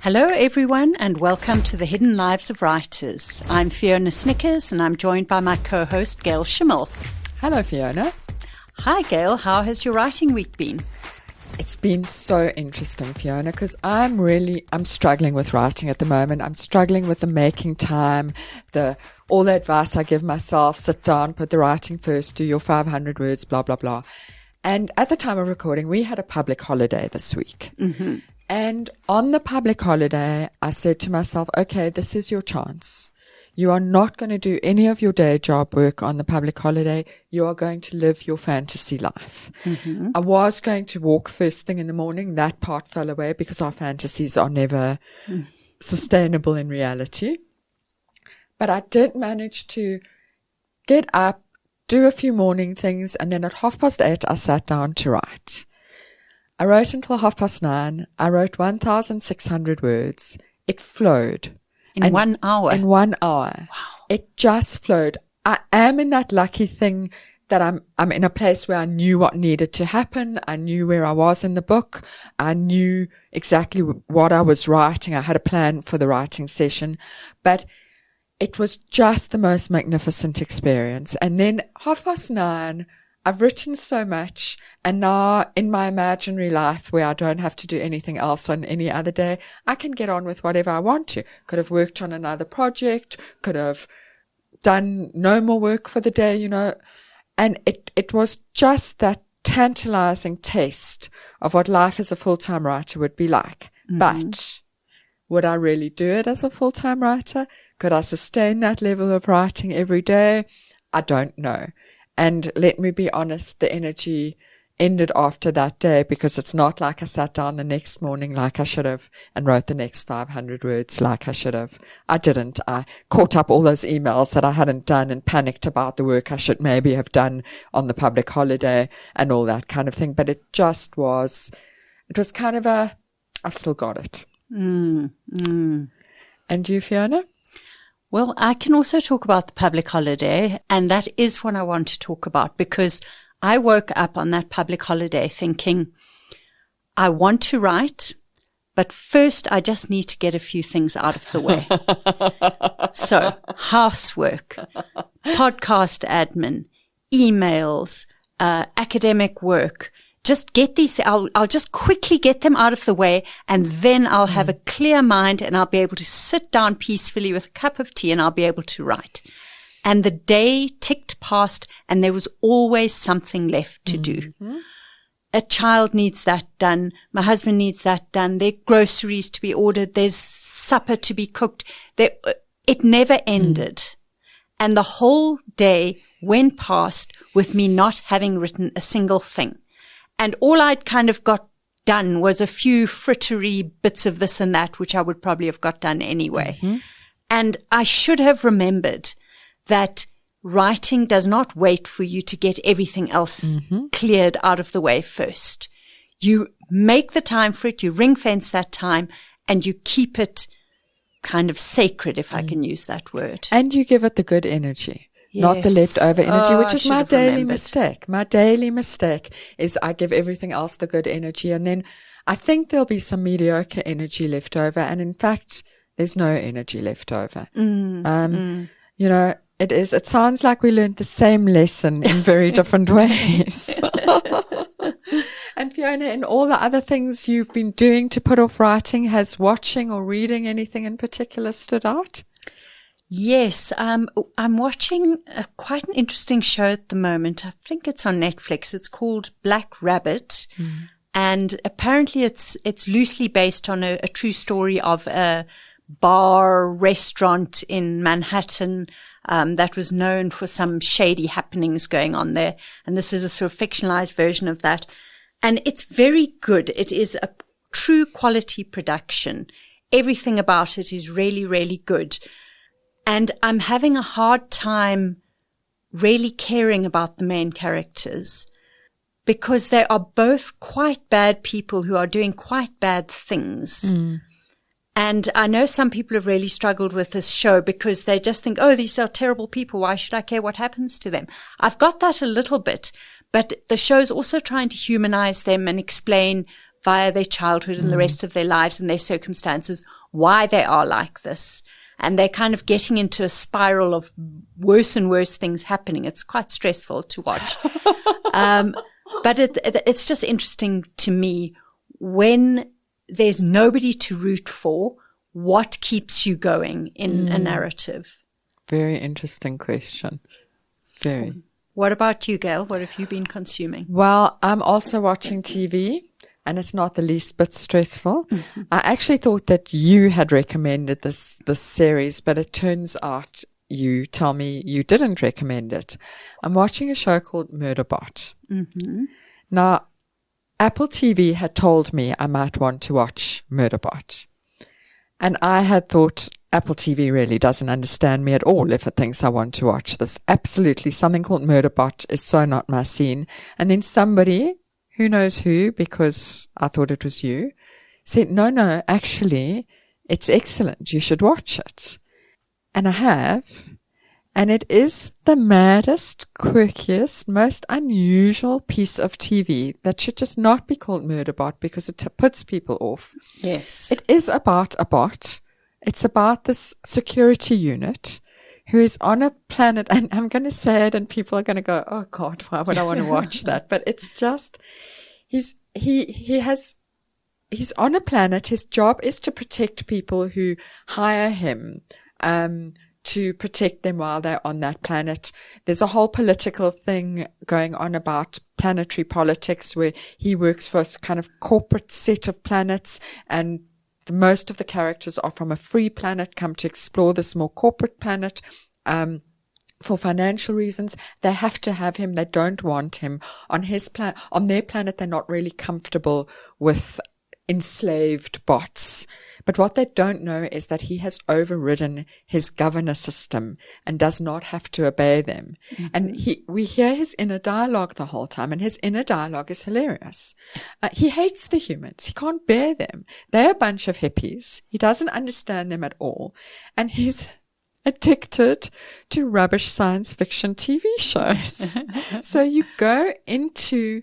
Hello everyone and welcome to the Hidden Lives of Writers. I'm Fiona Snyckers and I'm joined by my co-host Gail Schimmel. Hello Fiona. Hi Gail, how has your writing week been? It's been so interesting, Fiona, because I'm struggling with writing at the moment. I'm struggling with the making time, all the advice I give myself, sit down, put the writing first, do your 500 words, blah, blah, blah. And at the time of recording, we had a public holiday this week. Mm-hmm. And on the public holiday, I said to myself, okay, this is your chance. You are not going to do any of your day job work on the public holiday. You are going to live your fantasy life. Mm-hmm. I was going to walk first thing in the morning. That part fell away because our fantasies are never sustainable in reality. But I did manage to get up, do a few morning things, and then at 8:30, I sat down to write. I wrote until 9:30. I wrote 1,600 words. It flowed. In 1 hour? In 1 hour. Wow. It just flowed. I am in that lucky thing that I'm in a place where I knew what needed to happen. I knew where I was in the book. I knew exactly what I was writing. I had a plan for the writing session, but it was just the most magnificent experience. And then 9:30, I've written so much, and now in my imaginary life where I don't have to do anything else on any other day, I can get on with whatever I want to. Could have worked on another project, could have done no more work for the day, and it was just that tantalizing taste of what life as a full-time writer would be like. Mm-hmm. But would I really do it as a full-time writer? Could I sustain that level of writing every day? I don't know. And let me be honest, the energy ended after that day because it's not like I sat down the next morning like I should have and wrote the next 500 words like I should have. I didn't. I caught up all those emails that I hadn't done and panicked about the work I should maybe have done on the public holiday and all that kind of thing. But it was kind of I still got it. And you, Fiona? Well, I can also talk about the public holiday, and that is what I want to talk about because I woke up on that public holiday thinking, I want to write, but first I just need to get a few things out of the way. So, housework, podcast admin, emails, academic work. Just get these, I'll just quickly get them out of the way and then I'll have a clear mind and I'll be able to sit down peacefully with a cup of tea and I'll be able to write. And the day ticked past and there was always something left to do. A child needs that done. My husband needs that done. There are groceries to be ordered. There's supper to be cooked. It never ended. And the whole day went past with me not having written a single thing. And all I'd kind of got done was a few frittery bits of this and that, which I would probably have got done anyway. Mm-hmm. And I should have remembered that writing does not wait for you to get everything else cleared out of the way first. You make the time for it, you ring fence that time, and you keep it kind of sacred, if I can use that word. And you give it the good energy. Yes. Not the leftover energy, which is my daily mistake. My daily mistake is I give everything else the good energy. And then I think there'll be some mediocre energy left over. And in fact, there's no energy left over. It sounds like we learned the same lesson in very different ways. And Fiona, in all the other things you've been doing to put off writing, has watching or reading anything in particular stood out? Yes, I'm watching quite an interesting show at the moment. I think it's on Netflix. It's called Black Rabbit, and apparently it's loosely based on a true story of a bar restaurant in Manhattan that was known for some shady happenings going on there. And this is a sort of fictionalized version of that, and it's very good. It is a true quality production. Everything about it is really, really good. And I'm having a hard time really caring about the main characters because they are both quite bad people who are doing quite bad things. And I know some people have really struggled with this show because they just think, oh, these are terrible people. Why should I care what happens to them? I've got that a little bit, but the show's also trying to humanize them and explain via their childhood and the rest of their lives and their circumstances, why they are like this. And they're kind of getting into a spiral of worse and worse things happening. It's quite stressful to watch. But it's just interesting to me when there's nobody to root for, what keeps you going in a narrative? Very interesting question. Very. What about you, Gail? What have you been consuming? Well, I'm also watching TV, and it's not the least bit stressful. I actually thought that you had recommended this series, but it turns out you tell me you didn't recommend it. I'm watching a show called Murderbot. Now, Apple TV had told me I might want to watch Murderbot. And I had thought Apple TV really doesn't understand me at all if it thinks I want to watch this. Absolutely. Something called Murderbot is so not my scene. And then somebody, who knows who, because I thought it was you, said, no, actually, it's excellent. You should watch it. And I have. And it is the maddest, quirkiest, most unusual piece of TV that should just not be called Murderbot because it puts people off. Yes. It is about a bot. It's about this security unit who is on a planet, and I'm going to say it and people are going to go, oh God, why would I want to watch that? But it's just, he's on a planet. His job is to protect people who hire him, to protect them while they're on that planet. There's a whole political thing going on about planetary politics where he works for a kind of corporate set of planets, and most of the characters are from a free planet, come to explore this more corporate planet. For financial reasons, they have to have him. They don't want him on on their planet. They're not really comfortable with enslaved bots. But what they don't know is that he has overridden his governor system and does not have to obey them. And we hear his inner dialogue the whole time, and his inner dialogue is hilarious. He hates the humans. He can't bear them. They're a bunch of hippies. He doesn't understand them at all. And he's addicted to rubbish science fiction TV shows. So you go into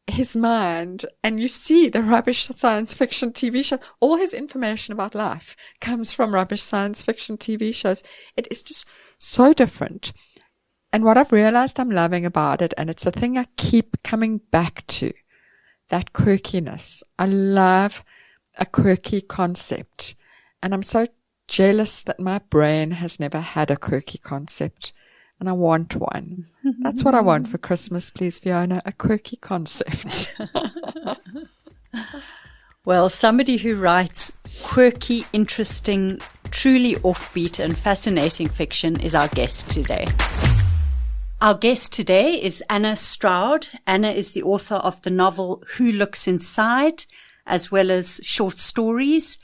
his mind and you see the rubbish science fiction TV show. All his information about life comes from rubbish science fiction TV shows. It is just so different. And what I've realized I'm loving about it, and it's a thing I keep coming back to, that quirkiness. I love a quirky concept. And I'm so jealous that my brain has never had a quirky concept. And I want one. That's what I want for Christmas, please, Fiona, a quirky concept. Well, somebody who writes quirky, interesting, truly offbeat and fascinating fiction is our guest today. Our guest today is Anna Stroud. Anna is the author of the novel Who Looks Inside, as well as short stories.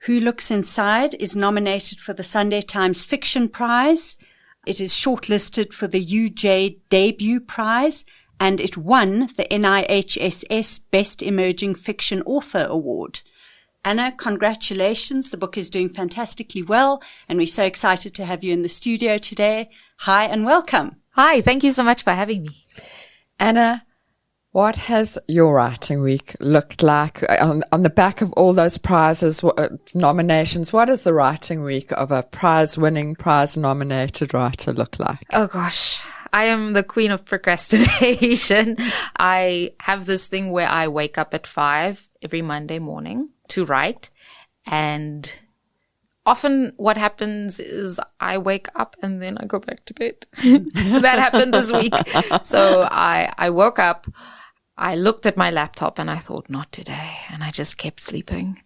Who Looks Inside is nominated for the Sunday Times Fiction Prize. It is shortlisted for the UJ Debut Prize, and it won the NIHSS Best Emerging Fiction Author Award. Anna, congratulations. The book is doing fantastically well, and we're so excited to have you in the studio today. Hi and welcome. Hi, thank you so much for having me. Anna, what has your writing week looked like on the back of all those prizes, nominations? What does the writing week of a prize-winning, prize-nominated writer look like? Oh gosh, I am the queen of procrastination. I have this thing where I wake up at 5 every Monday morning to write, and often what happens is I wake up and then I go back to bed. That happened this week. So I woke up, I looked at my laptop and I thought, not today. And I just kept sleeping.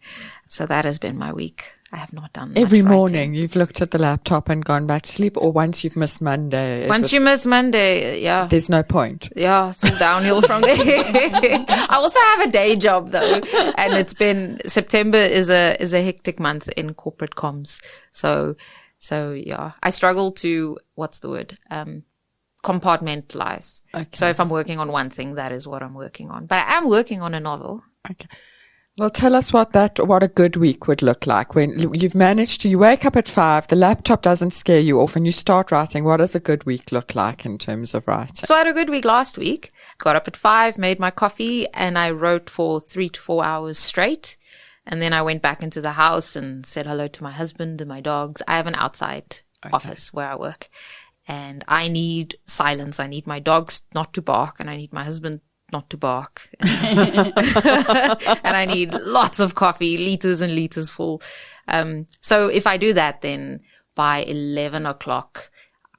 So that has been my week. I have not done every much morning writing. You've looked at the laptop and gone back to sleep, or once you've missed Monday? Once you miss Monday, yeah. There's no point. Yeah, it's all downhill from there. I also have a day job though. And it's been, September is a hectic month in corporate comms. So yeah, I struggle to, what's the word? Compartmentalize. Okay. So if I'm working on one thing, that is what I'm working on. But I am working on a novel. Okay. Well, tell us what a good week would look like when you've managed to, you wake up at 5, the laptop doesn't scare you off and you start writing. What does a good week look like in terms of writing? So I had a good week last week. Got up at 5, made my coffee, and I wrote for 3 to 4 hours straight. And then I went back into the house and said hello to my husband and my dogs. I have an outside office where I work, and I need silence. I need my dogs not to bark, and I need my husband not to bark. And I need lots of coffee, liters and liters full. So if I do that, then by 11 o'clock,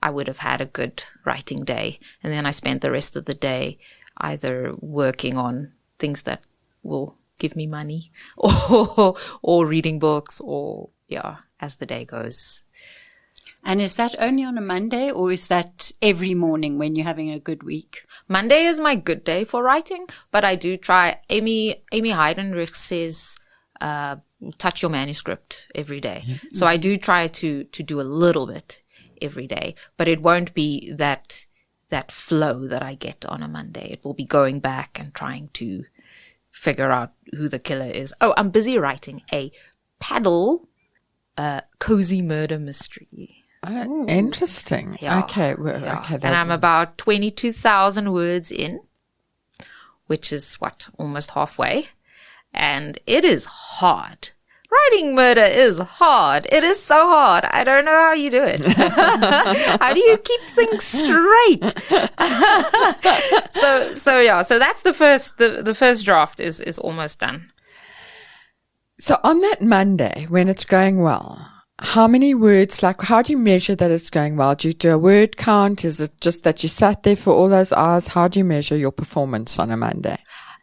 I would have had a good writing day. And then I spent the rest of the day either working on things that will give me money or reading books or, as the day goes. And is that only on a Monday, or is that every morning when you're having a good week? Monday is my good day for writing, but I do try. Amy Heidenreich says, touch your manuscript every day. Mm-hmm. So I do try to do a little bit every day, but it won't be that flow that I get on a Monday. It will be going back and trying to figure out who the killer is. Oh, I'm busy writing a paddle cozy murder mystery. Interesting. Yeah. Okay. And I'm about 22,000 words in, which is almost halfway. And it is hard. Writing murder is hard. It is so hard. I don't know how you do it. How do you keep things straight? So that's the first draft is almost done. So on that Monday, when it's going well, how many words, how do you measure that it's going well? Do you do a word count? Is it just that you sat there for all those hours? How do you measure your performance on a Monday?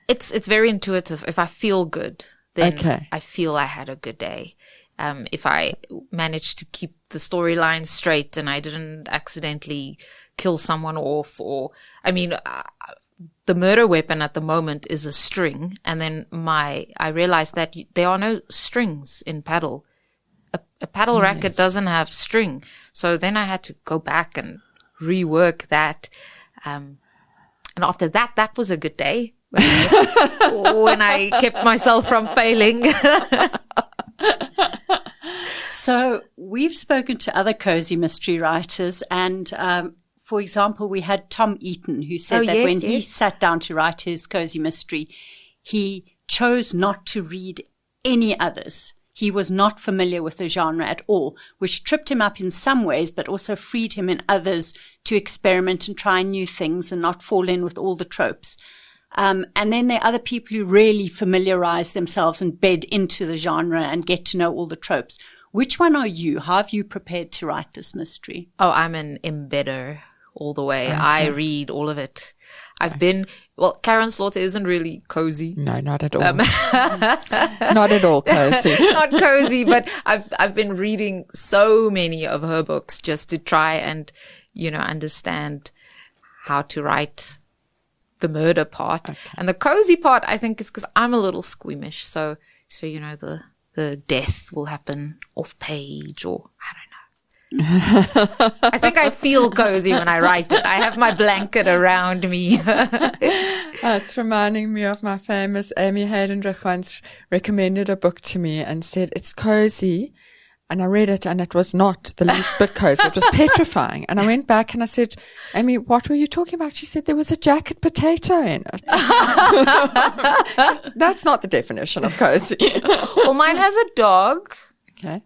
It's very intuitive. If I feel good, then I feel I had a good day. If I managed to keep the storyline straight and I didn't accidentally kill someone off, the murder weapon at the moment is a string. And then I realized that there are no strings in paddle. A paddle racket doesn't have string. So then I had to go back and rework that. And after that was a good day when I kept myself from failing. So we've spoken to other cozy mystery writers, and for example, we had Tom Eaton, who said when he sat down to write his cozy mystery, he chose not to read any others. He was not familiar with the genre at all, which tripped him up in some ways, but also freed him in others to experiment and try new things and not fall in with all the tropes. And then there are other people who really familiarize themselves and bed into the genre and get to know all the tropes. Which one are you? How have you prepared to write this mystery? Oh, I'm an embedder all the way. Okay. I read all of it. Karen Slaughter isn't really cozy. No, not at all. Not at all cozy. Not cozy, but I've been reading so many of her books just to try and, understand how to write the murder part. Okay. And the cozy part, I think, is because I'm a little squeamish. So the death will happen off page, or I don't know. I think I feel cozy when I write it. I have my blanket around me. It's reminding me of my famous Amy Heidenreich once recommended a book to me and said, it's cozy. And I read it and it was not the least bit cozy. It was petrifying. And I went back and I said, Amy, what were you talking about? She said there was a jacket potato in it. That's not the definition of cozy. Well, mine has a dog. Okay.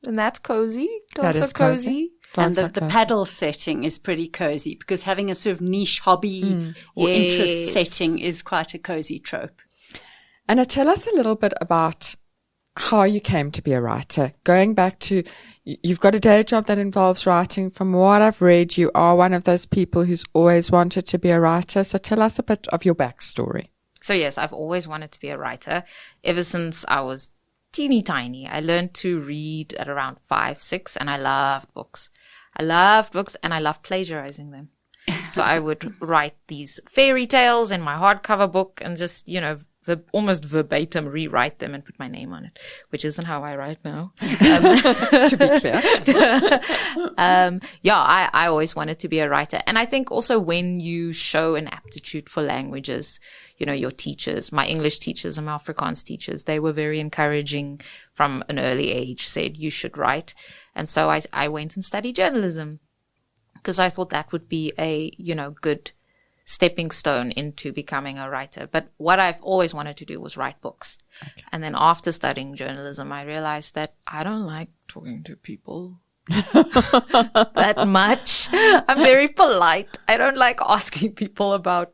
And that's cozy. Dogs that is are cozy. And the paddle setting is pretty cozy because having a sort of niche hobby or interest setting is quite a cozy trope. Anna, tell us a little bit about how you came to be a writer. Going back to, you've got a day job that involves writing. From what I've read, you are one of those people who's always wanted to be a writer. So tell us a bit of your backstory. So yes, I've always wanted to be a writer ever since I was teeny tiny. I learned to read at around 5, 6, and I loved books. I loved books and I loved plagiarizing them. So I would write these fairy tales in my hardcover book and just, almost verbatim rewrite them and put my name on it, which isn't how I write now. To be clear. I always wanted to be a writer. And I think also when you show an aptitude for languages, you know, your teachers, my English teachers and my Afrikaans teachers, they were very encouraging from an early age, said you should write. And so I went and studied journalism because I thought that would be a, you know, good stepping stone into becoming a writer. But what I've always wanted to do was write books. Okay. And then after studying journalism, I realized that I don't like talking to people that much. I'm very polite. I don't like asking people about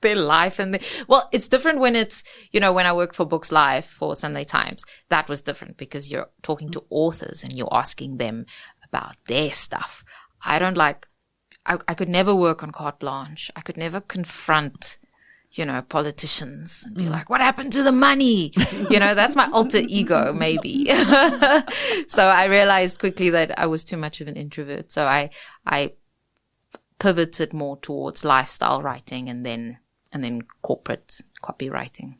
their life. Well, it's different when it's, you know, when I worked for Books Live for Sunday Times, that was different because you're talking to authors and you're asking them about their stuff. I don't like, I could never work on carte blanche. I could never confront, you know, politicians and be like, what happened to the money? You know, that's my alter ego, maybe. So I realized quickly that I was too much of an introvert. So I pivoted more towards lifestyle writing and then corporate copywriting.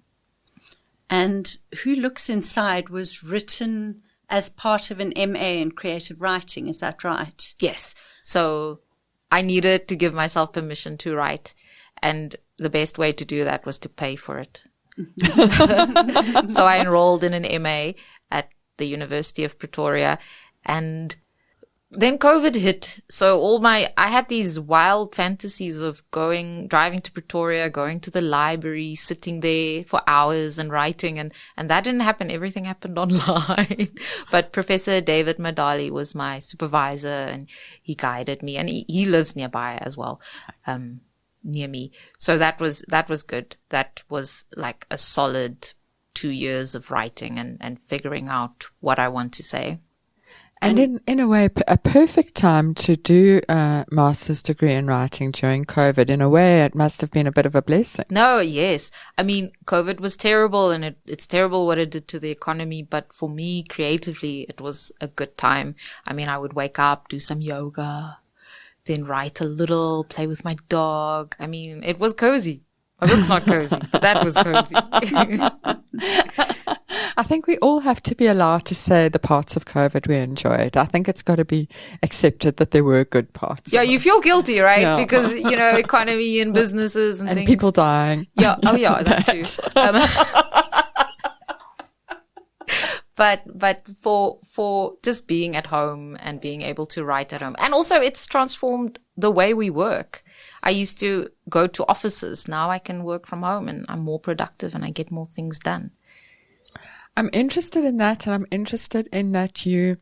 And Who Looks Inside was written as part of an MA in creative writing. Is that right? Yes. So I needed to give myself permission to write, and the best way to do that was to pay for it. So I enrolled in an MA at the University of Pretoria, and then COVID hit. So I had these wild fantasies of driving to Pretoria, going to the library, sitting there for hours and writing. And that didn't happen. Everything happened online. But Professor David Madali was my supervisor and he guided me, and he lives nearby as well, near me. So that was good. That was like a solid 2 years of writing and figuring out what I want to say. And in a way, a perfect time to do a master's degree in writing during COVID. In a way, it must have been a bit of a blessing. No, yes. I mean, COVID was terrible, and it's terrible what it did to the economy. But for me, creatively, it was a good time. I mean, I would wake up, do some yoga, then write a little, play with my dog. I mean, it was cozy. My book's not cozy, but that was cozy. I think we all have to be allowed to say the parts of COVID we enjoyed. I think it's got to be accepted that there were good parts. Yeah, you feel guilty, right? Yeah. Because, you know, economy and businesses and things. People dying. Yeah. Oh, yeah, that too. But for just being at home and being able to write at home. And also it's transformed the way we work. I used to go to offices. Now I can work from home and I'm more productive and I get more things done. I'm interested in that, and I'm interested in that you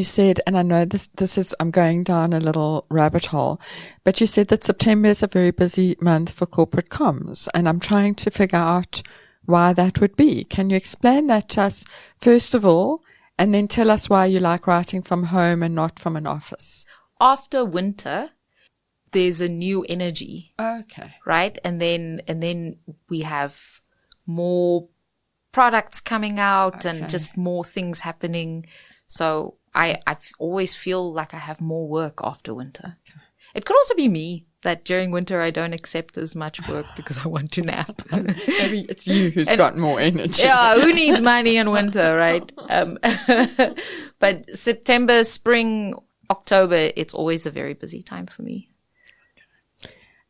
said, and I know this is, I'm going down a little rabbit hole, but you said that September is a very busy month for corporate comms, and I'm trying to figure out why that would be. Can you explain that to us, first of all, and then tell us why you like writing from home and not from an office? After winter, there's a new energy. Okay. Right? And then we have more products coming out and just more things happening. So I always feel like I have more work after winter. Okay. It could also be me that during winter I don't accept as much work because I want to nap. Maybe it's you who's got more energy. Yeah, who needs money in winter, right? But September, spring, October, it's always a very busy time for me.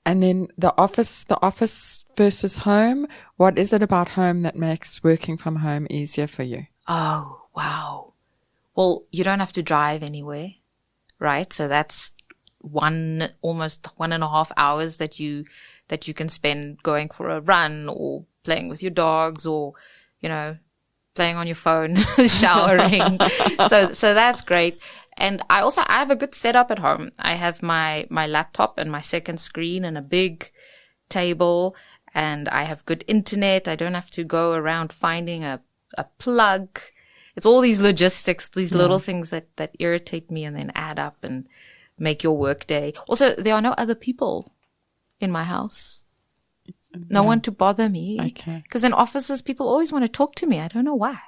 And then the office versus home. What is it about home that makes working from home easier for you? Oh, wow. Well, you don't have to drive anywhere, right? So that's almost 1.5 hours that you can spend going for a run or playing with your dogs or, you know, playing on your phone, showering. So that's great. And I have a good setup at home. I have my laptop and my second screen and a big table, and I have good internet. I don't have to go around finding a plug. It's all these logistics, these little things that irritate me and then add up and make your work day. Also, there are no other people in my house. No one to bother me. Okay. Because in offices, people always want to talk to me. I don't know why.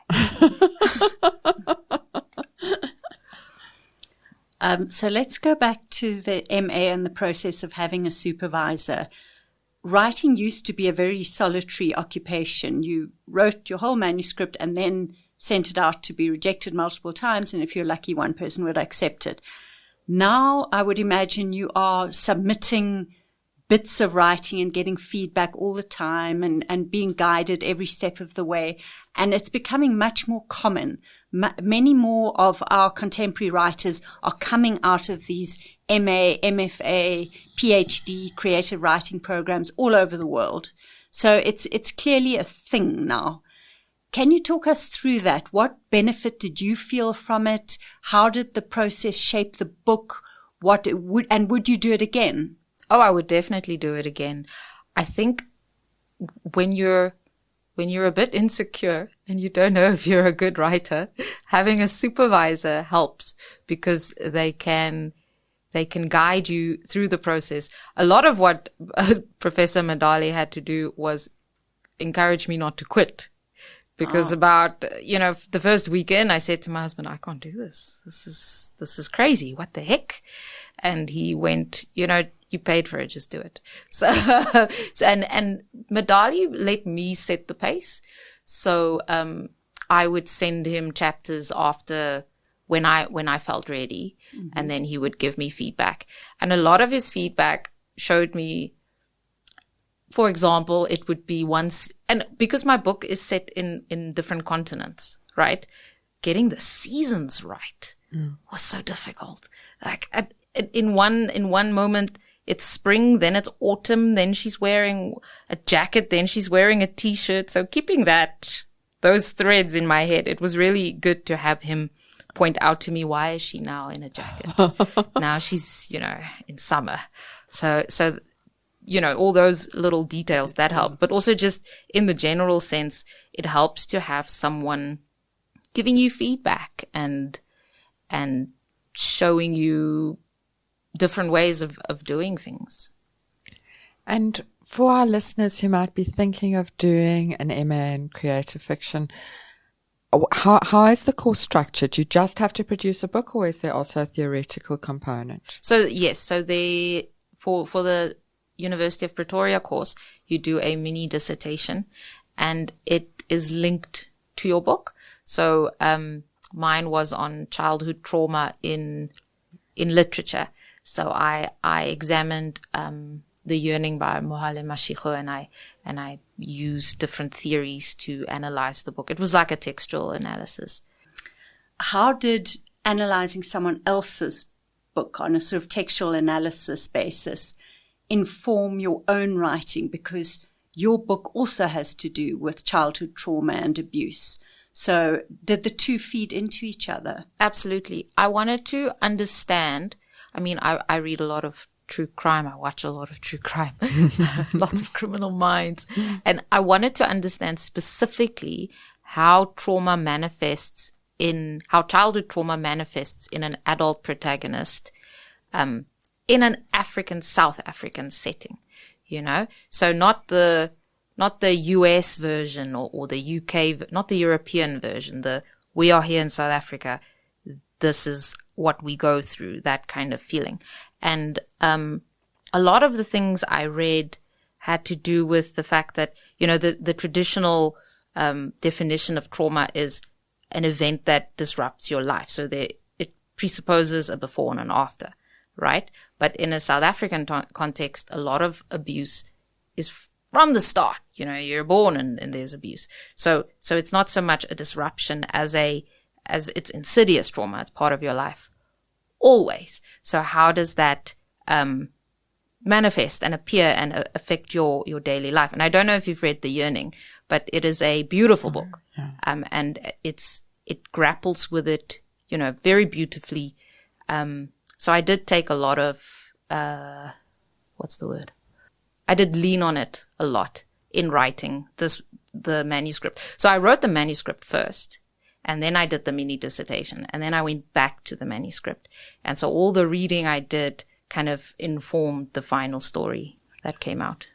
So let's go back to the MA and the process of having a supervisor. writing used to be a very solitary occupation. You wrote your whole manuscript and then sent it out to be rejected multiple times, and if you're lucky, one person would accept it. Now, I would imagine you are submitting bits of writing and getting feedback all the time and being guided every step of the way. And it's becoming much more common. Many more of our contemporary writers are coming out of these MA, MFA, PhD creative writing programs all over the world. So it's clearly a thing now. Can you talk us through that? What benefit did you feel from it? How did the process shape the book? Would you do it again? Oh, I would definitely do it again. I think when you're a bit insecure and you don't know if you're a good writer, having a supervisor helps because they can guide you through the process. A lot of what Professor Madali had to do was encourage me not to quit. Because about, the first weekend I said to my husband, I can't do this. This is crazy. What the heck? And he went, you paid for it, just do it. So and Madali let me set the pace. So, I would send him chapters after when I felt ready, mm-hmm. and then he would give me feedback. And a lot of his feedback showed me, for example, it would be once, and because my book is set in different continents, right? Getting the seasons right was so difficult. Like in one moment, it's spring, then it's autumn, then she's wearing a jacket, then she's wearing a t-shirt. So keeping those threads in my head, it was really good to have him point out to me, why is she now in a jacket? Now she's, in summer. So, all those little details that help, but also just in the general sense, it helps to have someone giving you feedback and showing you different ways of doing things. And for our listeners who might be thinking of doing an MA in creative fiction, how is the course structured? You just have to produce a book, or is there also a theoretical component? So yes, for the University of Pretoria course, you do a mini dissertation and it is linked to your book. So, mine was on childhood trauma in literature. So I examined, The Yearning by Mohale Mashego and I used different theories to analyze the book. It was like a textual analysis. How did analyzing someone else's book on a sort of textual analysis basis inform your own writing? Because your book also has to do with childhood trauma and abuse. So did the two feed into each other? Absolutely. I wanted to understand. I mean, I read a lot of true crime. I watch a lot of true crime, lots of Criminal Minds. And I wanted to understand specifically how childhood trauma manifests in an adult protagonist, in an South African setting, so not the US version or the UK, not the European version, we are here in South Africa. This is what we go through, that kind of feeling. And, a lot of the things I read had to do with the fact that, the traditional, definition of trauma is an event that disrupts your life. So it presupposes a before and an after, right? But in a South African context, a lot of abuse is from the start. You're born and there's abuse. So it's not so much a disruption as it's insidious trauma. It's part of your life always. So how does that manifest and appear and affect your daily life? And I don't know if you've read The Yearning, but it is a beautiful book. Yeah. And it grapples with it, very beautifully. So I did take a lot of, what's the word? I did lean on it a lot in writing the manuscript. So I wrote the manuscript first, and then I did the mini dissertation, and then I went back to the manuscript. And so all the reading I did kind of informed the final story that came out.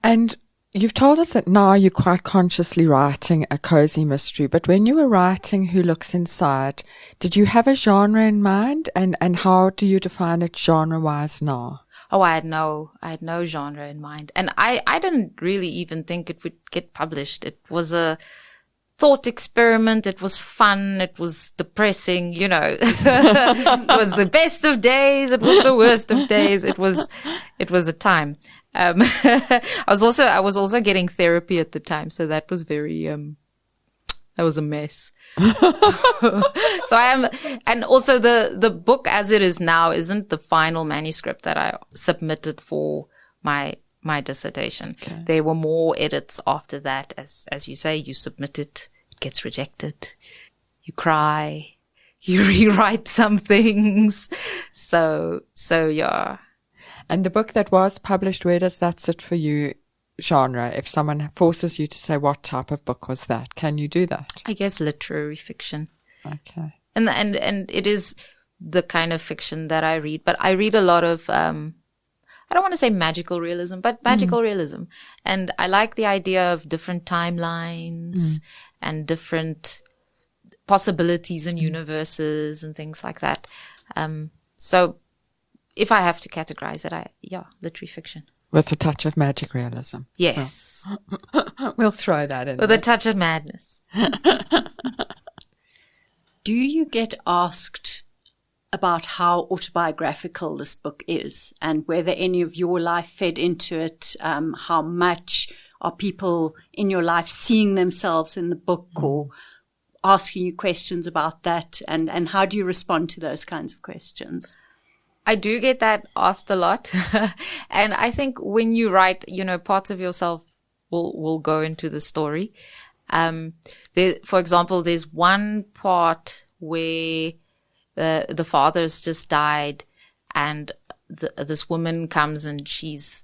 And you've told us that now you're quite consciously writing a cozy mystery, but when you were writing Who Looks Inside, did you have a genre in mind? And how do you define it genre-wise now? Oh, I had no genre in mind. And I didn't really even think it would get published. It was a thought experiment. It was fun. It was depressing, It was the best of days. It was the worst of days. It was a time. I was also getting therapy at the time. So that was very, that was a mess. So and also the book as it is now isn't the final manuscript that I submitted for my dissertation. Okay. There were more edits after that. As you say, you submit it gets rejected. You cry. You rewrite some things. So yeah. And the book that was published, where does that sit for you? Genre, if someone forces you to say what type of book was that, can you do that? I guess literary fiction. Okay. And it is the kind of fiction that I read, but I read a lot of I don't want to say magical realism, but magical realism. And I like the idea of different timelines and different possibilities and universes and things like that. So if I have to categorize it, literary fiction. With a touch of magic realism. Yes. We'll throw that in. With a touch of madness. Do you get asked about how autobiographical this book is and whether any of your life fed into it? How much are people in your life seeing themselves in the book or asking you questions about that? And how do you respond to those kinds of questions? I do get that asked a lot. And I think when you write, parts of yourself will go into the story. For example, there's one part where the father's just died and this woman comes and she's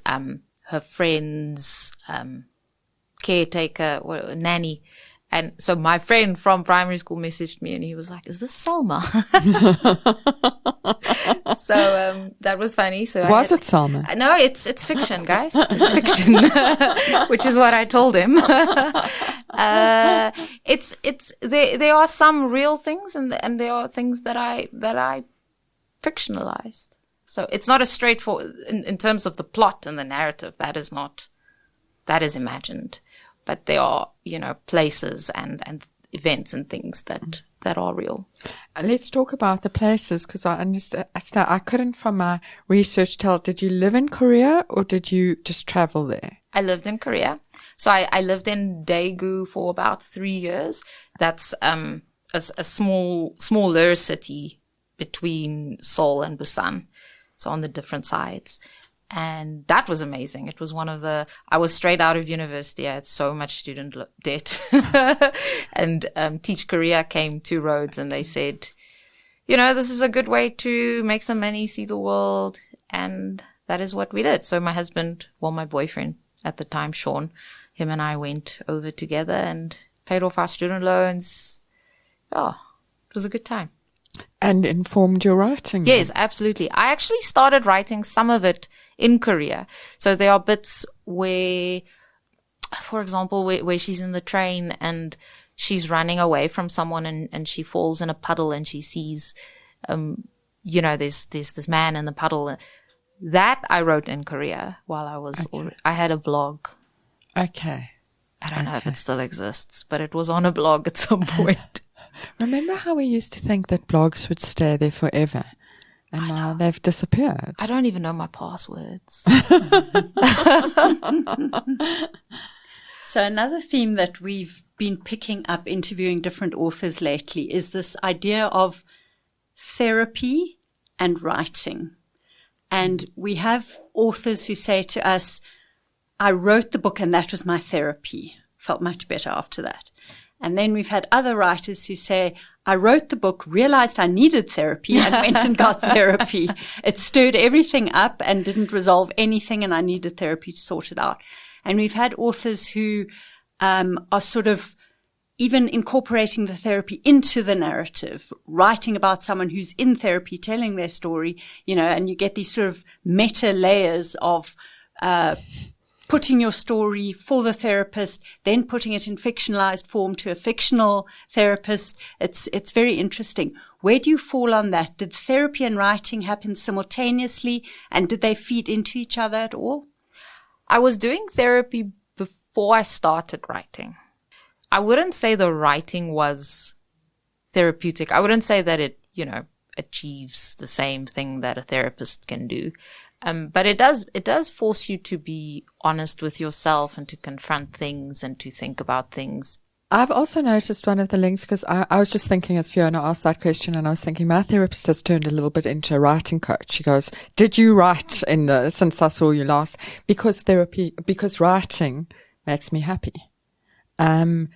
her friend's caretaker or nanny. And so my friend from primary school messaged me and he was like, "Is this Selma?" So that was funny. So was it Selma? No, it's fiction, guys. It's fiction, which is what I told him. There are some real things and there are things that I fictionalized. So it's not a straightforward in terms of the plot and the narrative. That is imagined. But there are, places and events and things that are real. Let's talk about the places, because I understand. I couldn't, from my research, tell. Did you live in Korea or did you just travel there? I lived in Korea. So I lived in Daegu for about 3 years. That's a smaller city between Seoul and Busan. So on the different sides. And that was amazing. It was I was straight out of university. I had so much student debt. And Teach Korea came to Rhodes and they said, this is a good way to make some money, see the world. And that is what we did. So my boyfriend at the time, Sean, him and I went over together and paid off our student loans. Oh, it was a good time. And informed your writing? Yes, absolutely. I actually started writing some of it in Korea. So there are bits where, for example, where she's in the train and she's running away from someone and she falls in a puddle and she sees, there's this man in the puddle. That I wrote in Korea while I had a blog. Okay. I don't know if it still exists, but it was on a blog at some point. Remember how we used to think that blogs would stay there forever? And now they've disappeared. I don't even know my passwords. So another theme that we've been picking up interviewing different authors lately is this idea of therapy and writing. And we have authors who say to us, "I wrote the book and that was my therapy. Felt much better after that." And then we've had other writers who say, "I wrote the book, realized I needed therapy and went and got therapy. It stirred everything up and didn't resolve anything and I needed therapy to sort it out." And we've had authors who are sort of even incorporating the therapy into the narrative, writing about someone who's in therapy, telling their story, and you get these sort of meta layers of putting your story for the therapist, then putting it in fictionalized form to a fictional therapist. It's very interesting. Where do you fall on that? Did therapy and writing happen simultaneously, and did they feed into each other at all? I was doing therapy before I started writing. I wouldn't say the writing was therapeutic. I wouldn't say that it, achieves the same thing that a therapist can do. But it does force you to be honest with yourself and to confront things and to think about things. I've also noticed one of the links, because I was just thinking as Fiona asked that question, and I was thinking my therapist has turned a little bit into a writing coach. She goes, did you write since I saw you last? Because writing makes me happy. And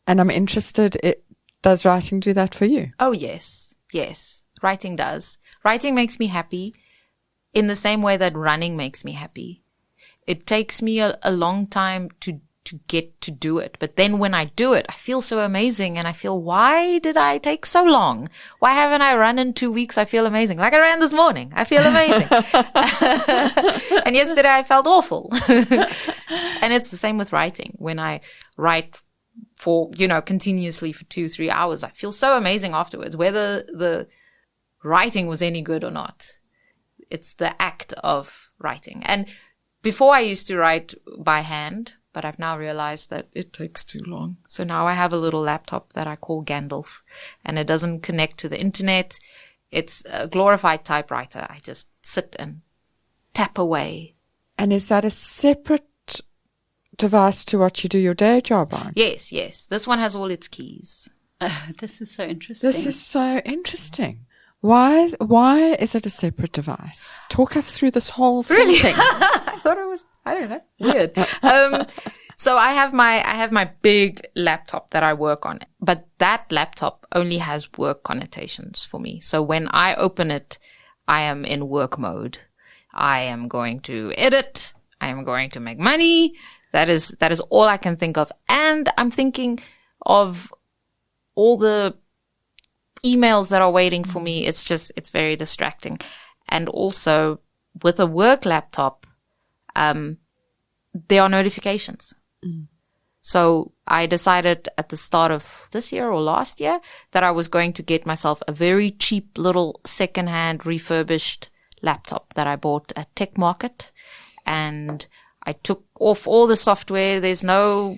I'm interested, does writing do that for you? Oh, yes. Yes. Writing does. Writing makes me happy in the same way that running makes me happy. It takes me a long time to get to do it. But then when I do it, I feel so amazing, and I feel, why did I take so long? Why haven't I run in 2 weeks? I feel amazing. Like I ran this morning. I feel amazing. And yesterday I felt awful. And it's the same with writing. When I write for, continuously for 2-3 hours, I feel so amazing afterwards, whether the writing was any good or not. It's the act of writing. And before I used to write by hand, but I've now realized that it takes too long. So now I have a little laptop that I call Gandalf, and it doesn't connect to the internet. It's a glorified typewriter. I just sit and tap away. And is that a separate device to what you do your day job on? Yes, yes. This one has all its keys. This is so interesting. Why is it a separate device? Talk us through this whole thing. Really? I thought it was, I don't know, weird. So I have my big laptop that I work on, but that laptop only has work connotations for me. So when I open it, I am in work mode. I am going to edit. I am going to make money. That is all I can think of. And I'm thinking of all the emails that are waiting for me. It's very distracting. And also with a work laptop, there are notifications. So I decided at the start of this year or last year that I was going to get myself a very cheap little secondhand refurbished laptop that I bought at Tech Market. And I took off all the software. There's no,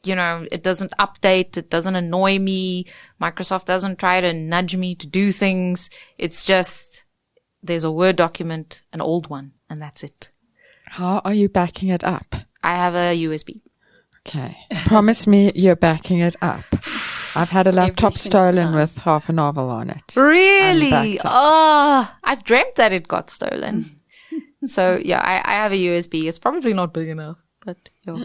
it doesn't update. It doesn't annoy me. Microsoft doesn't try to nudge me to do things. It's just, there's a Word document, an old one, and that's it. How are you backing it up? I have a USB. Okay. Promise me you're backing it up. I've had a laptop stolen with half a novel on it. Really? Oh, I've dreamt that it got stolen. So yeah, I have a USB. It's probably not big enough, but yeah.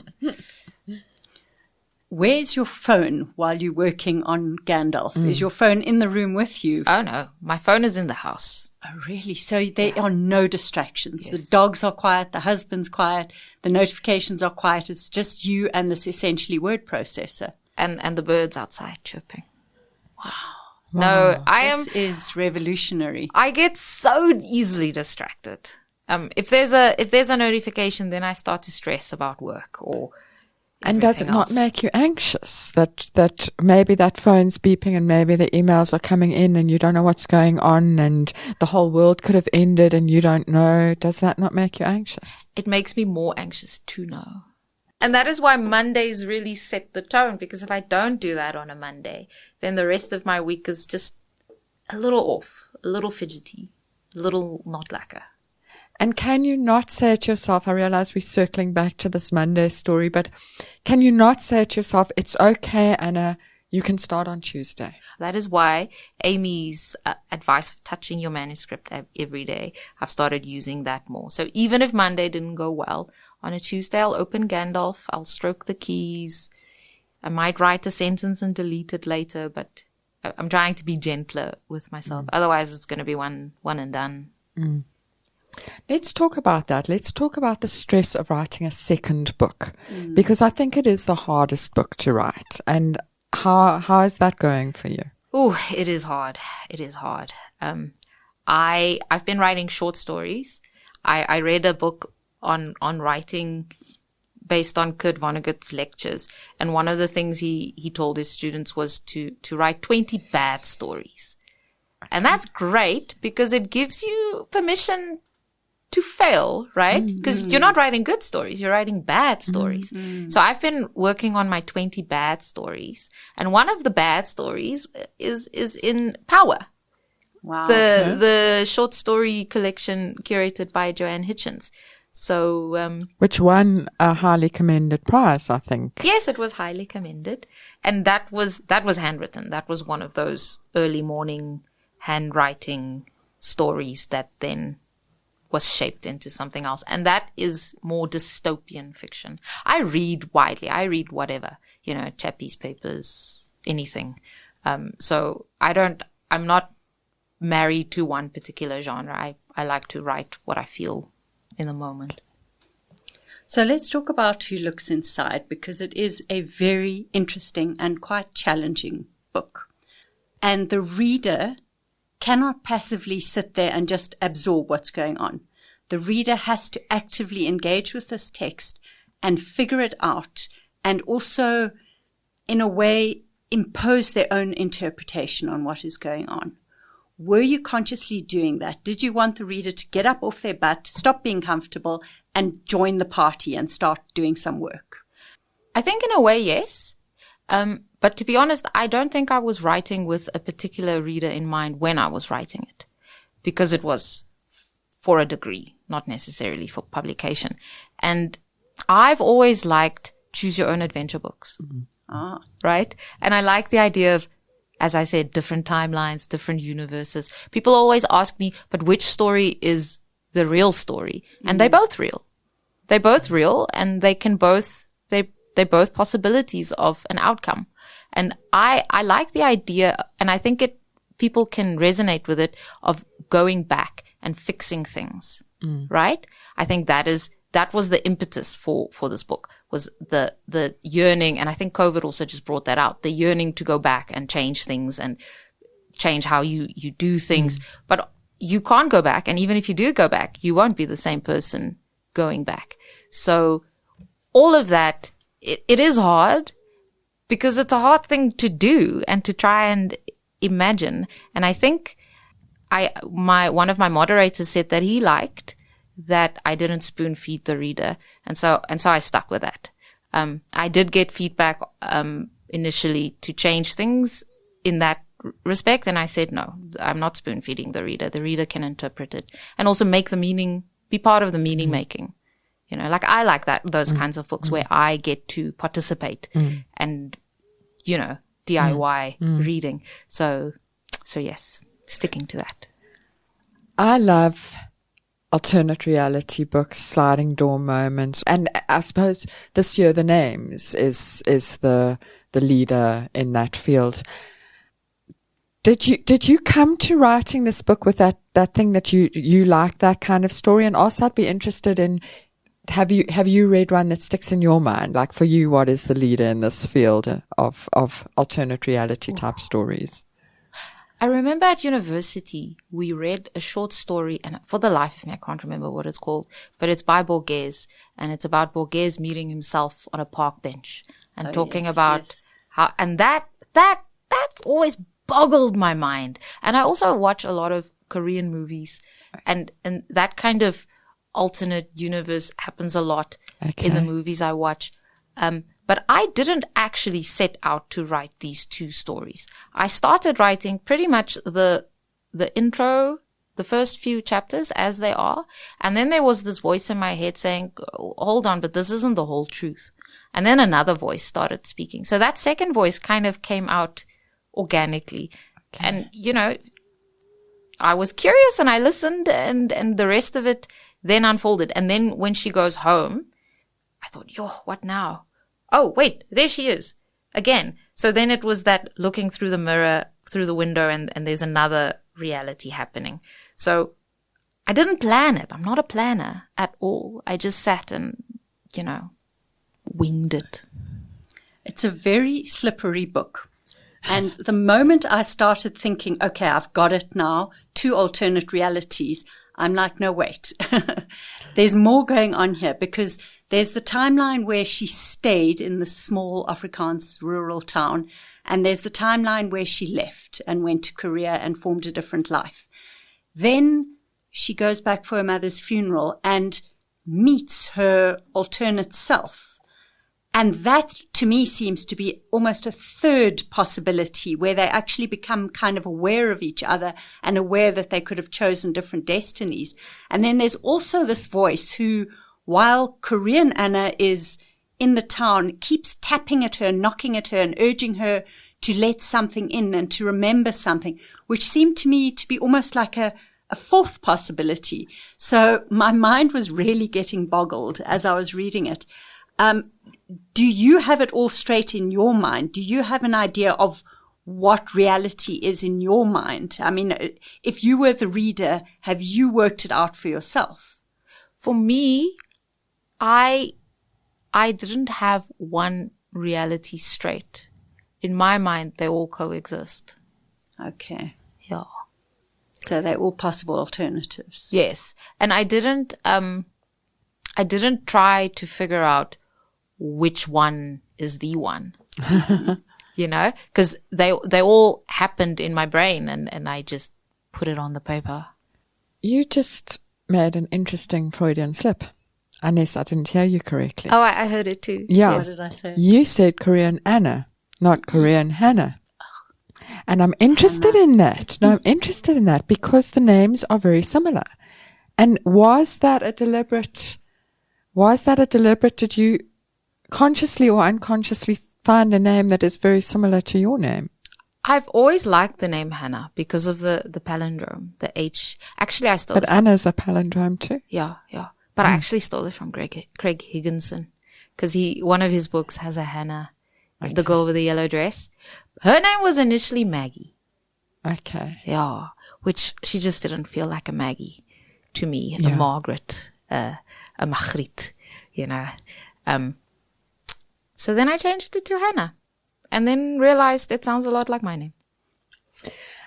Where's your phone while you're working on Gandalf? Is your phone in the room with you? Oh no, my phone is in the house. Oh really? So there are no distractions. Yes. The dogs are quiet, the husband's quiet, the notifications are quiet. It's just you and this essentially word processor. And the birds outside chirping. Wow. No, This is revolutionary. I get so easily distracted. If there's a notification, then I start to stress about work or And does it not else. make you anxious that maybe that phone's beeping and maybe the emails are coming in and you don't know what's going on and the whole world could have ended and you don't know? Does that not make you anxious? It makes me more anxious to know. And that is why Mondays really set the tone, because if I don't do that on a Monday, then the rest of my week is just a little off, a little fidgety, a little not lekker. And can you not say to yourself, I realize we're circling back to this Monday story, but can you not say to yourself, it's okay, Anna, you can start on Tuesday? That is why Amy's advice of touching your manuscript every day, I've started using that more. So even if Monday didn't go well, on a Tuesday I'll open Gandalf, I'll stroke the keys. I might write a sentence and delete it later, but I'm trying to be gentler with myself. Otherwise it's going to be one and done. Let's talk about that. Let's talk about the stress of writing a second book, because I think it is the hardest book to write. And how is that going for you? Oh, it is hard. It is hard. I've been writing short stories. I read a book on writing based on Kurt Vonnegut's lectures. And one of the things he told his students was to write 20 bad stories. And that's great because it gives you permission to fail, right? Because you're not writing good stories, you're writing bad stories. So I've been working on my 20 bad stories. And one of the bad stories is in Power. Wow. The short story collection curated by Joanne Hitchens. So, which won a highly commended prize, I think. Yes, it was highly commended. And that was handwritten. That was one of those early morning handwriting stories that then was shaped into something else. And that is more dystopian fiction. I read widely. I read whatever, Chappies papers, anything. So I'm not married to one particular genre. I like to write what I feel in the moment. So let's talk about Who Looks Inside, because it is a very interesting and quite challenging book. And the reader cannot passively sit there and just absorb what's going on. The reader has to actively engage with this text and figure it out, and also, in a way, impose their own interpretation on what is going on. Were you consciously doing that? Did you want the reader to get up off their butt, stop being comfortable, and join the party and start doing some work? I think in a way, yes. But to be honest, I don't think I was writing with a particular reader in mind when I was writing it, because it was for a degree, not necessarily for publication. And I've always liked choose your own adventure books. Right? And I like the idea of, as I said, different timelines, different universes. People always ask me, but which story is the real story? And they're both real. They're both real, and they're both possibilities of an outcome. And I like the idea, and I think people can resonate with it, of going back and fixing things. Right? I think that was the impetus for this book, was the yearning. And I think COVID also just brought that out, the yearning to go back and change things and change how you do things. But you can't go back. And even if you do go back, you won't be the same person going back. So all of that, it is hard, because it's a hard thing to do and to try and imagine. And I think one of my moderators said that he liked that I didn't spoon feed the reader. And so I stuck with that. I did get feedback, initially to change things in that respect. And I said, no, I'm not spoon feeding the reader. The reader can interpret it and also make the meaning, be part of the meaning making. I like those kinds of books where I get to participate and, DIY reading. So yes, sticking to that. I love alternate reality books, sliding door moments. And I suppose this year The Names is the leader in that field. Did you come to writing this book with that thing that you like, that kind of story? And also I'd be interested in, have you read one that sticks in your mind? Like, for you, what is the leader in this field of alternate reality type stories? I remember at university, we read a short story, and for the life of me, I can't remember what it's called, but it's by Borges, and it's about Borges meeting himself on a park bench and talking about how, and that's always boggled my mind. And I also watch a lot of Korean movies, and that kind of alternate universe happens a lot in the movies I watch. But I didn't actually set out to write these two stories. I started writing pretty much the intro, the first few chapters as they are. And then there was this voice in my head saying, hold on, but this isn't the whole truth. And then another voice started speaking. So that second voice kind of came out organically. Okay. And, I was curious and I listened, and the rest of it then unfolded. And then when she goes home, I thought, what now? Oh, wait, there she is again. So then it was that looking through the mirror, through the window, and there's another reality happening. So I didn't plan it. I'm not a planner at all. I just sat and, winged it. It's a very slippery book. And the moment I started thinking, okay, I've got it now, 2 alternate realities, I'm like, no, wait. There's more going on here, because there's the timeline where she stayed in the small Afrikaans rural town, and there's the timeline where she left and went to Korea and formed a different life. Then she goes back for her mother's funeral and meets her alternate self. And that, to me, seems to be almost a third possibility where they actually become kind of aware of each other and aware that they could have chosen different destinies. And then there's also this voice who, while Korean Anna is in the town, keeps tapping at her, knocking at her, and urging her to let something in and to remember something, which seemed to me to be almost like a fourth possibility. So my mind was really getting boggled as I was reading it. Do you have it all straight in your mind? Do you have an idea of what reality is in your mind? I mean, if you were the reader, have you worked it out for yourself? For me, I didn't have one reality straight. In my mind, they all coexist. Okay. Yeah. So they're all possible alternatives. Yes. And I didn't try to figure out which one is the one, you know, because they all happened in my brain and I just put it on the paper. You just made an interesting Freudian slip, unless I didn't hear you correctly. Oh, I heard it too. Yeah. What did I say? You said Korean Anna, not Korean Hannah. And I'm interested in that. No, I'm interested in that because the names are very similar. And was that a deliberate, did you consciously or unconsciously find a name that is very similar to your name? I've always liked the name Hannah because of the palindrome, the H. Actually, I stole it. But Anna's a palindrome too. Yeah. But I actually stole it from Craig Higginson because one of his books has a Hannah, the girl with the yellow dress. Her name was initially Maggie. Okay. Yeah, which she just didn't feel like a Maggie to me, Yeah. a Margaret, a Margriet, you know. So then I changed it to Hannah and then realized it sounds a lot like my name.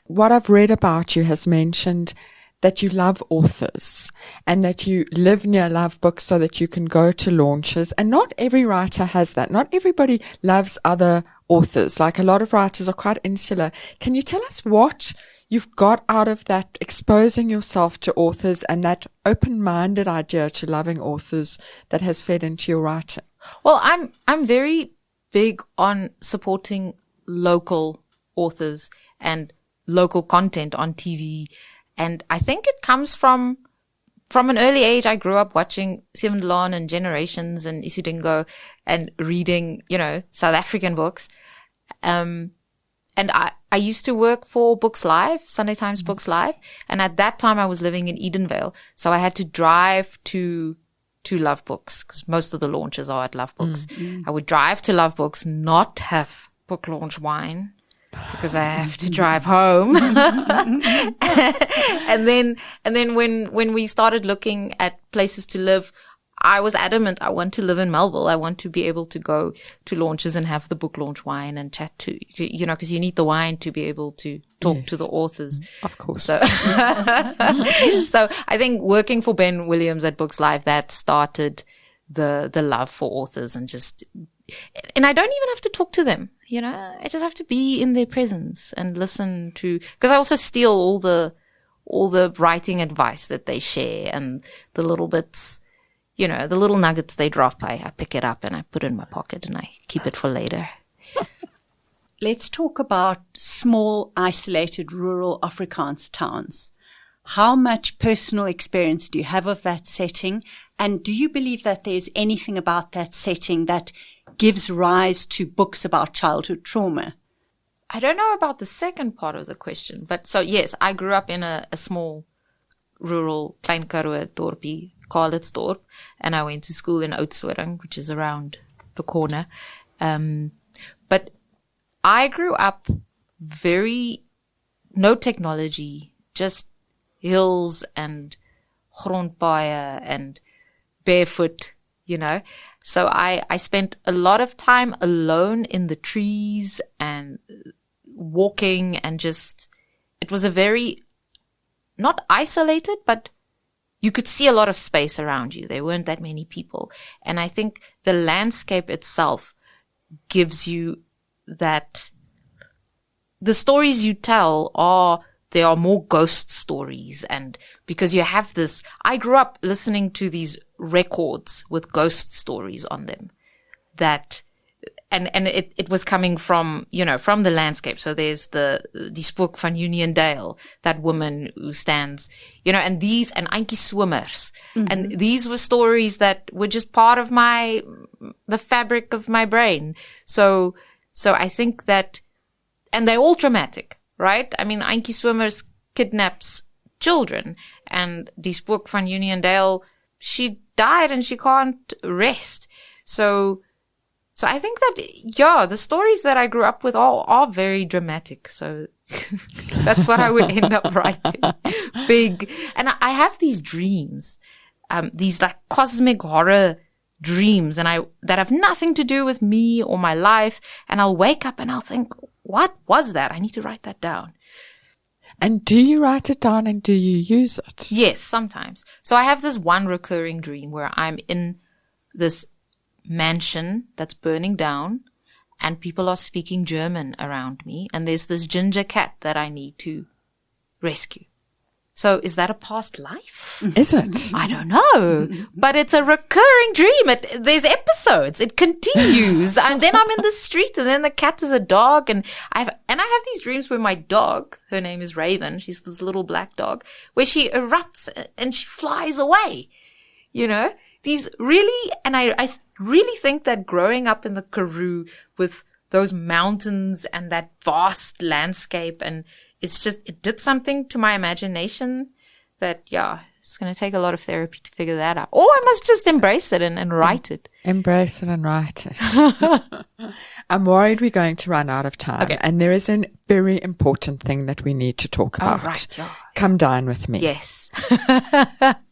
What I've read about you has mentioned that you love authors and that you live near Love Books so that you can go to launches. And not every writer has that. Not everybody loves other authors. Like a lot of writers are quite insular. Can you tell us what you've got out of that exposing yourself to authors and that open-minded idea to loving authors that has fed into your writing? Well, I'm very big on supporting local authors and local content on TV. And I think it comes from an early age. I grew up watching Seven Lawn and Generations and Isidingo and reading, you know, South African books. And I used to work for Books Live, Sunday Times Books Live. And at that time I was living in Edenvale. So I had to drive to Love Books because most of the launches are at Love Books. I would drive to Love Books, not have book launch wine because I have to drive home. and then when we started looking at places to live, I was adamant I want to live in Melville. I want to be able to go to launches and have the book launch wine and chat to, you know, because you need the wine to be able to talk to the authors. Of course. So, so I think working for Ben Williams at Books Live, that started the love for authors and I don't even have to talk to them, you know, I just have to be in their presence and listen to, because I also steal all the writing advice that they share and the little bits, you know, the little nuggets they drop, I pick it up and I put it in my pocket and I keep it for later. Let's talk about small, isolated, rural Afrikaans towns. How much personal experience do you have of that setting? And do you believe that there's anything about that setting that gives rise to books about childhood trauma? I don't know about the second part of the question, but so yes, I grew up in a small rural Klein Karoo dorpie, Karlitsdorp, and I went to school in Oudtshoorn, which is around the corner. But I grew up no technology, just hills and grondpaaie and barefoot, you know. So I spent a lot of time alone in the trees and walking and it was a very, not isolated, but you could see a lot of space around you. There weren't that many people. And I think the landscape itself gives you that the stories you tell there are more ghost stories. And because you have this, I grew up listening to these records with ghost stories on them and it was coming from, from the landscape. So there's the spook van Fiona and Gail, that woman who stands, and these, and Auntie Swimmers. Mm-hmm. And these were stories that were just part of the fabric of my brain. So I think that, and they're all dramatic, right? I mean, Auntie Swimmers kidnaps children, and die spook van Fiona and Gail, she died and she can't rest. So I think that, the stories that I grew up with are very dramatic. So that's what I would end up writing. Big. And I have these dreams, these like cosmic horror dreams, that have nothing to do with me or my life. And I'll wake up and I'll think, what was that? I need to write that down. And do you write it down and do you use it? Yes, sometimes. So I have this one recurring dream where I'm in this mansion that's burning down and people are speaking German around me, and there's this ginger cat that I need to rescue. So is that a past life? Is it? I don't know, but it's a recurring dream. There's episodes. It continues. And then I'm in the street, and then the cat is a dog, and I have these dreams where my dog, her name is Raven, she's this little black dog, where she erupts and she flies away. These really, and I really think that growing up in the Karoo with those mountains and that vast landscape, and it did something to my imagination that, it's going to take a lot of therapy to figure that out. Or I must just embrace it and write it. Embrace it and write it. I'm worried we're going to run out of time. Okay. And there is a very important thing that we need to talk about. Oh, right. Yeah. Come dine with me. Yes.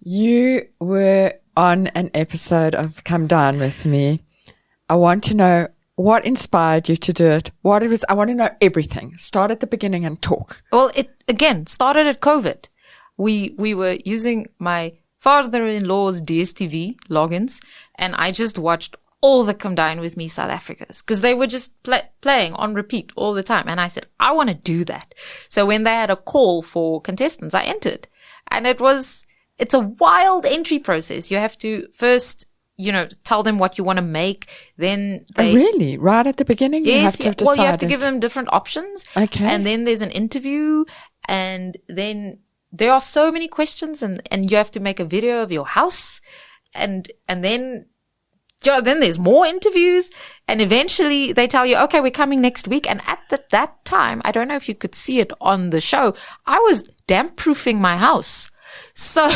You were on an episode of Come Dine With Me. I want to know what inspired you to do it, what it was. I want to know everything. Start at the beginning and talk. Well, it again started at COVID. We were using my father-in-law's DSTV logins, and I just watched all the Come Dine With Me South Africas because they were just playing on repeat all the time. And I said, I want to do that. So when they had a call for contestants, I entered, and it's a wild entry process. You have to first, tell them what you want to make. Then really? Right at the beginning? Yes, you have to have decided. Well, you have to give them different options. Okay. And then there's an interview, and then there are so many questions, and you have to make a video of your house, and then there's more interviews, and eventually they tell you, okay, we're coming next week. And at that time, I don't know if you could see it on the show, I was damp proofing my house. So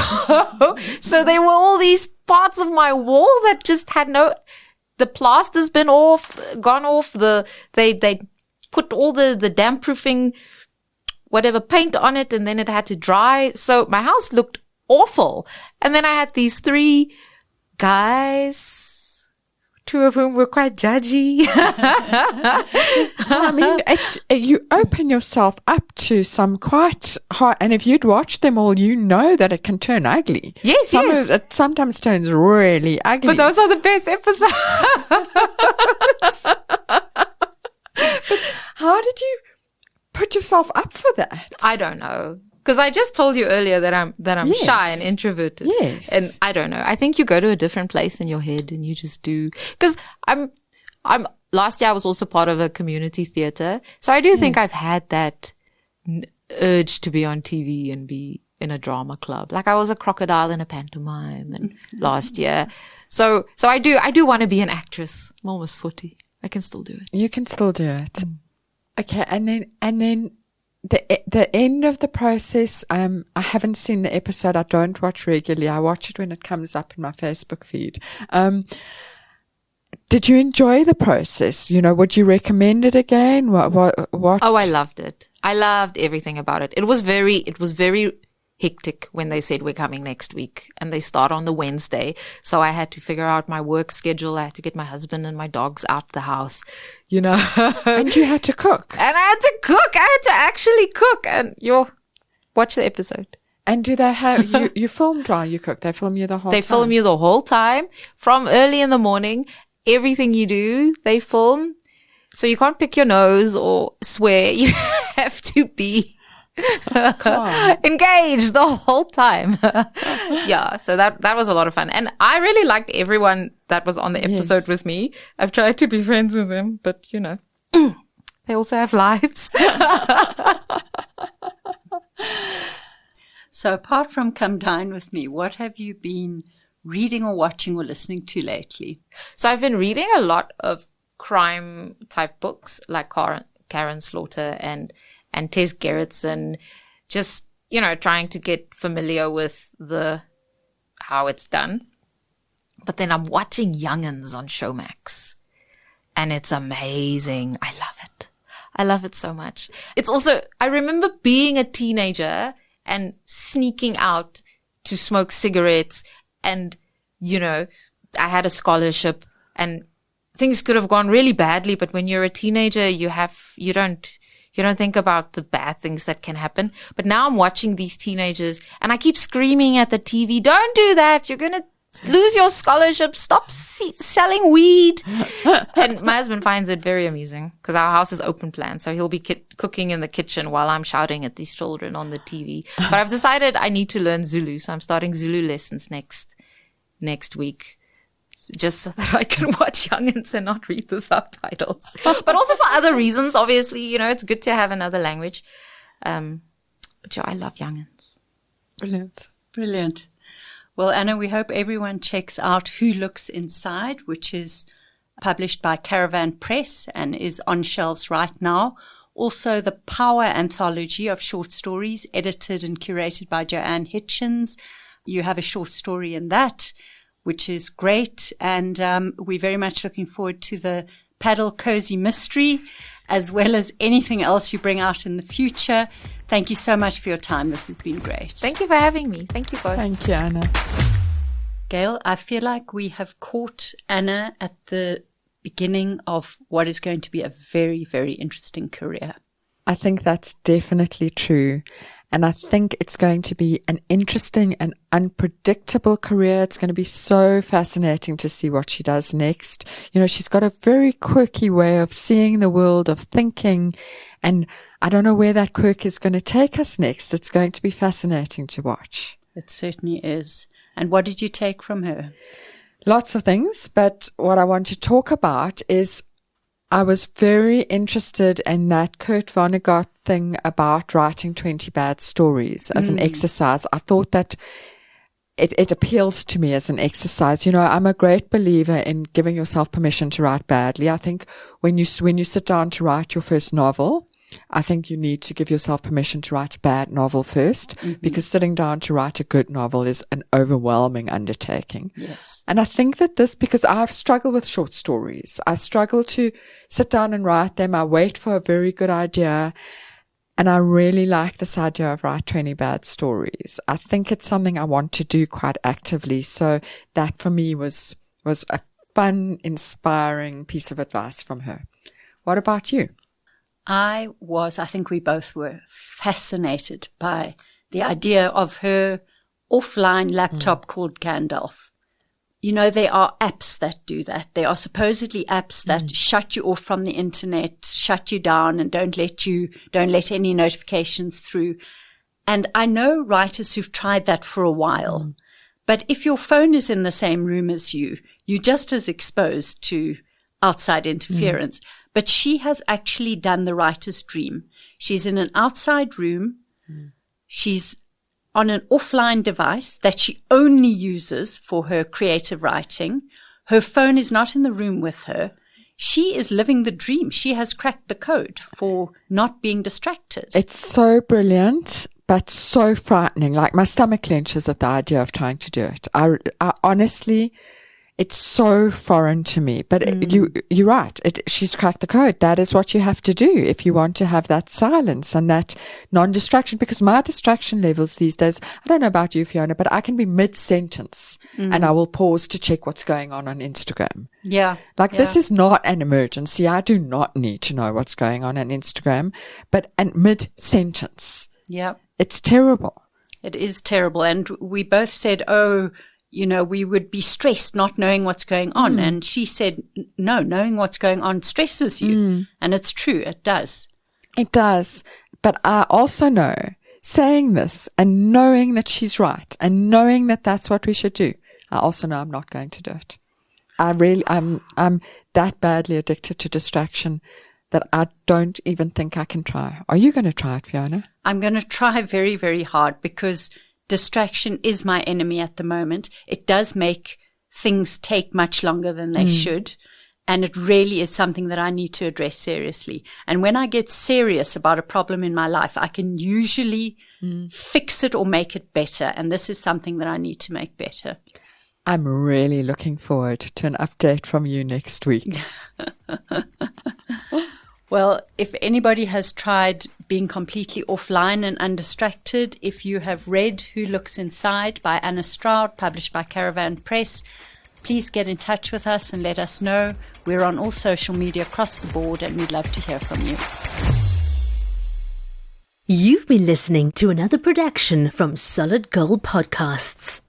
there were all these parts of my wall that just had the plaster's been gone off. They put all the damp proofing, whatever paint on it, and then it had to dry. So my house looked awful. And then I had these 3 guys, 2 of whom were quite judgy. I mean, you open yourself up to some quite hard, and if you'd watched them all, that it can turn ugly. Yes, It sometimes turns really ugly. But those are the best episodes. But how did you put yourself up for that? I don't know. Because I just told you earlier that I'm Yes. shy and introverted. Yes. And I don't know. I think you go to a different place in your head and you just do. Because last year I was also part of a community theater. So I do think I've had that urge to be on TV and be in a drama club. Like I was a crocodile in a pantomime and last year. So I do want to be an actress. I'm almost 40. I can still do it. You can still do it. Okay. And then the end of the process, I haven't seen the episode. I don't watch regularly. I watch it when it comes up in my Facebook feed. Did you enjoy the process? Would you recommend it again? What? Oh, I loved it. I loved everything about it. It was very hectic when they said we're coming next week, and they start on the Wednesday. So I had to figure out my work schedule. I had to get my husband and my dogs out the house, And you had to cook. And I had to cook. I had to actually cook. And watch the episode. And do they have, you filmed while you cook? They film you the whole time? They film you the whole time from early in the morning. Everything you do, they film. So you can't pick your nose or swear. You have to be engaged the whole time. Yeah, so that was a lot of fun. And I really liked everyone that was on the episode with me. I've tried to be friends with them, but they also have lives. So apart from Come Dine With Me, what have you been reading or watching or listening to lately? So I've been reading a lot of crime type books like Karen Slaughter and Tess Gerritsen, just, trying to get familiar with how it's done. But then I'm watching Young'uns on Showmax, and it's amazing. I love it. I love it so much. It's also, I remember being a teenager and sneaking out to smoke cigarettes, and, I had a scholarship and things could have gone really badly, but when you're a teenager, you don't think about the bad things that can happen. But now I'm watching these teenagers and I keep screaming at the TV, don't do that. You're going to lose your scholarship. Stop selling weed. And my husband finds it very amusing because our house is open plan. So he'll be cooking in the kitchen while I'm shouting at these children on the TV. But I've decided I need to learn Zulu. So I'm starting Zulu lessons next week, just so that I can watch Young'uns and not read the subtitles. But also for other reasons, obviously, it's good to have another language. But yeah, I love Young'uns. Brilliant. Well, Anna, we hope everyone checks out Who Looks Inside, which is published by Caravan Press and is on shelves right now. Also, the Power Anthology of short stories, edited and curated by Joanne Hitchens. You have a short story in that, which is great. And we're very much looking forward to the Paddle Cozy Mystery, as well as anything else you bring out in the future. Thank you so much for your time. This has been great. Thank you for having me. Thank you both. Thank you, Anna. Gail, I feel like we have caught Anna at the beginning of what is going to be a very, very interesting career. I think that's definitely true. And I think it's going to be an interesting and unpredictable career. It's going to be so fascinating to see what she does next. She's got a very quirky way of seeing the world, of thinking, and I don't know where that quirk is going to take us next. It's going to be fascinating to watch. It certainly is. And what did you take from her? Lots of things, but what I want to talk about is I was very interested in that Kurt Vonnegut thing about writing 20 bad stories as an exercise. I thought that it appeals to me as an exercise. I'm a great believer in giving yourself permission to write badly. I think when you sit down to write your first novel, I think you need to give yourself permission to write a bad novel first, because sitting down to write a good novel is an overwhelming undertaking. Yes. And I think that because I've struggled with short stories. I struggle to sit down and write them. I wait for a very good idea. And I really like this idea of write 20 bad stories. I think it's something I want to do quite actively. So that for me was a fun, inspiring piece of advice from her. What about you? I think we both were fascinated by the idea of her offline laptop called Gandalf. There are apps that do that. There are supposedly apps that shut you off from the internet, shut you down, and don't let any notifications through. And I know writers who've tried that for a while. But if your phone is in the same room as you're just as exposed to outside interference. But she has actually done the writer's dream. She's in an outside room. She's on an offline device that she only uses for her creative writing. Her phone is not in the room with her. She is living the dream. She has cracked the code for not being distracted. It's so brilliant, but so frightening. Like, my stomach clenches at the idea of trying to do it. I honestly, it's so foreign to me, but you're right. She's cracked the code. That is what you have to do if you want to have that silence and that non-distraction, because my distraction levels these days, I don't know about you, Fiona, but I can be mid-sentence and I will pause to check what's going on Instagram. Yeah. This is not an emergency. I do not need to know what's going on Instagram, but mid-sentence. Yeah. It's terrible. It is terrible. And we both said, we would be stressed not knowing what's going on. And she said, no, knowing what's going on stresses you. And it's true. It does. It does. But I also know, saying this and knowing that she's right and knowing that that's what we should do, I also know I'm not going to do it. I'm that badly addicted to distraction that I don't even think I can try. Are you going to try it, Fiona? I'm going to try very, very hard because distraction is my enemy at the moment. It does make things take much longer than they should. And it really is something that I need to address seriously. And when I get serious about a problem in my life, I can usually fix it or make it better. And this is something that I need to make better. I'm really looking forward to an update from you next week. Well, if anybody has tried being completely offline and undistracted, if you have read Who Looks Inside by Anna Stroud, published by Caravan Press, please get in touch with us and let us know. We're on all social media across the board and we'd love to hear from you. You've been listening to another production from Solid Gold Podcasts.